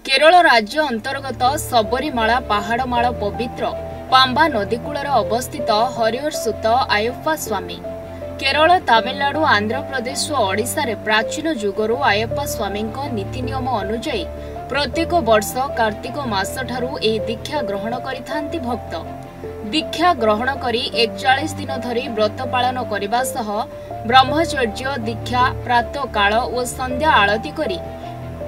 केरल राज्य अंतर्गत सबरीमाला पहाड़माला पवित्र पांबा नदीकूलर अवस्थित हरिहर सुत आयप्पा स्वामी केरल तमिलनाडु आंध्र प्रदेश और ओडिशा रे प्राचीन जुगरु आयप्पा स्वामी नीति नियम अनुजाई प्रत्येक वर्ष कार्तिक मास ठारू ए दीक्षा ग्रहण करिथांती भक्त। दीक्षा ग्रहण करी 41 दिन धरी व्रत पालन करने सह ब्रह्मचर्य दीक्षा प्रातः काल और संध्या आरती करी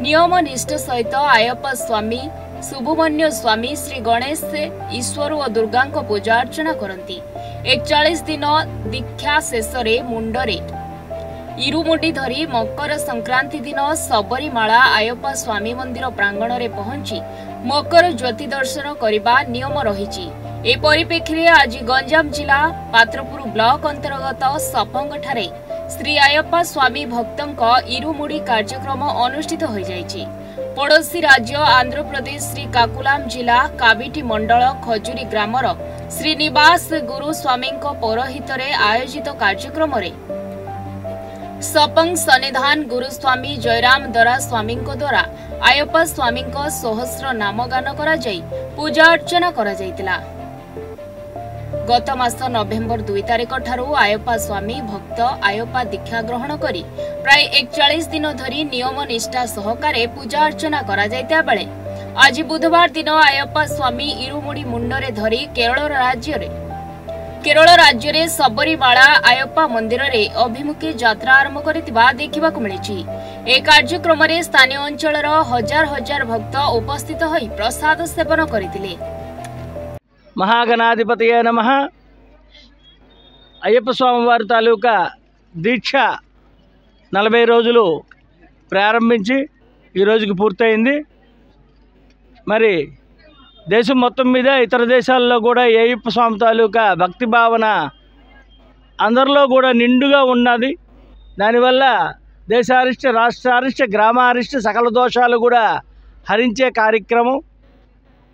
नियम निष्ठ सहित आयप्पा स्वामी सुब्रमण्य स्वामी श्री गणेश ईश्वर और दुर्गा पूजा अर्चना करती। 41 दिन दीक्षा शेष मुंडरे इरुमुडी धरी मकर संक्रांति दिन सबरीमाला आयप्पा स्वामी मंदिर प्रांगण में पहुंची मकर ज्योति दर्शन करने नियम रही। ए परिप्रेक्षी आज गंजाम जिला पात्रपुर ब्लॉक अंतर्गत सपंग ठारे श्री आयप्पा स्वामी भक्तों इरुमुडी कार्यक्रम अनुष्ठित हो जाइछि। पड़ोशी राज्य आंध्र प्रदेश श्री काकुलाम जिला काबिटी मंडल खजुरी ग्रामर श्रीनिवास गुरु स्वामी पौरोहित आयोजित कार्यक्रम सपंग सन्निधान गुरुस्वामी जयराम दरा स्वामी द्वारा आयप्पा स्वामी सहस्र नामगान करा पूजा अर्चना करा जाइतिला। गत मास नवेम्बर 2 तारिख ठारू आयप्पा स्वामी भक्त आयप्पा दीक्षा ग्रहण करी प्राय 41 दिन धरी नियम निष्ठा सहकारे पूजा अर्चना करा जाइता बेले आज बुधवार दिन आयप्पा स्वामी इरुमुडी मुंडरे धरी केरल राज्य रे सबरीमाला आयप्पा मंदिर रे अभिमुखे यात्रा आरंभ करितिबा देखिबाकु मिलिछि। ए कार्यक्रम रे स्थानीय अंचलर हजार हजार भक्त उपस्थित होई प्रसाद सेवन करितिले। महागणाधिपतये नमः। अय्यप्प स्वामी वारि तालूका దీక్ష 40 రోజులు ప్రారంభించి ఈ రోజుకి పూర్తయింది। మరి దేశం మొత్తం మీద ఇతర దేశాల్లో కూడా అయ్యప్ప స్వామి తాలూకా భక్తి భావన అందరిలో కూడా నిండుగా ఉన్నది। దానివల్ల దేశారిష్ట రాష్ట్రారిష్ట గ్రామారిష్ట సకల దోషాలు కూడా హరించే కార్యక్రమం।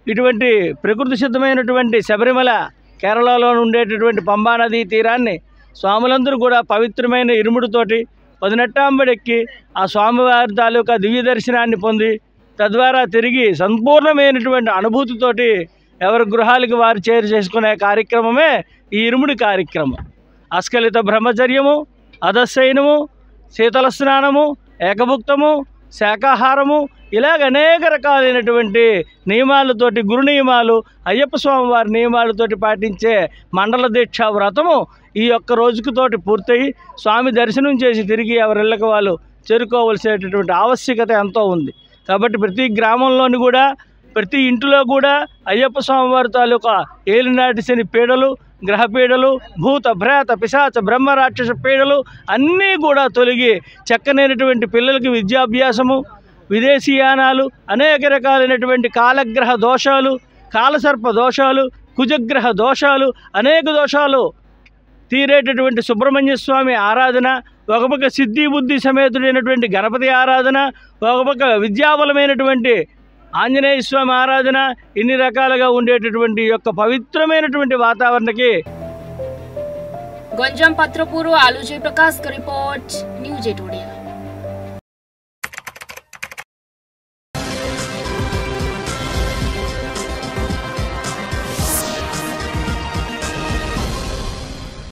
ఇటువంటి ప్రకృతి సిద్ధమైనటువంటి శబరిమల కేరళలో ఉండేటటువంటి పంబా నదీ తీరాన్ని స్వాములందరూ కూడా పవిత్రమైన ఇరుముడితోటి 18 ఎక్కి ఆ స్వామివారి తాలూకా దివ్య దర్శనాన్ని పొంది తద్వారా తిరిగి సంపూర్ణమైనటువంటి అనుభూతితోటి ఎవరి గృహాలకు వారు చేరు చేసుకునే కార్యక్రమమే ఈ ఇరుముడి కార్యక్రమం। అస్ఖలిత బ్రహ్మచర్యము, అధశయనము, శీతల స్నానము, ఏకభుక్తము, శాకాహారము ఇలాగ అనేక రకాలైనటువంటి నియమాలతోటి గురు నియమాలు అయ్యప్ప స్వామి వారి నియమాలతోటి పాటించే మండల దీక్ష వ్రతము ఈ ఒక్క రోజుకుతోటి పూర్తయి స్వామి దర్శనం చేసి తిరిగి ఎవరిళ్ళకి వాళ్ళు చేరుకోవలసినటువంటి ఆవశ్యకత ఎంతో ఉంది। కాబట్టి ప్రతి గ్రామంలోని కూడా ప్రతి ఇంటిలో కూడా అయ్యప్ప స్వామి వారి తాలూకా ఏలినాటి శని పీడలు, గ్రహ పీడలు, భూత భ్రాత పిశాచ బ్రహ్మ రాక్షస పీడలు అన్నీ కూడా తొలగి చక్కనైనటువంటి పిల్లలకి విద్యాభ్యాసము, విదేశీయానాలు, అనేక రకాలైనటువంటి కాలగ్రహ దోషాలు, కాలసర్ప దోషాలు, కుజగ్రహ దోషాలు, అనేక దోషాలు తీరేటటువంటి సుబ్రహ్మణ్య స్వామి ఆరాధన, ఒక పక్క సిద్ధి బుద్ధి సమేతుడైనటువంటి గణపతి ఆరాధన, ఒక పక్క విద్యాబలమైనటువంటి ఆంజనేయ స్వామి ఆరాధన, ఇన్ని రకాలుగా ఉండేటటువంటి యొక్క పవిత్రమైనటువంటి వాతావరణకి गंजाम पात्रपुर आलू जयप्रकाश का रिपोर्ट न्यूज 8 ओडिया।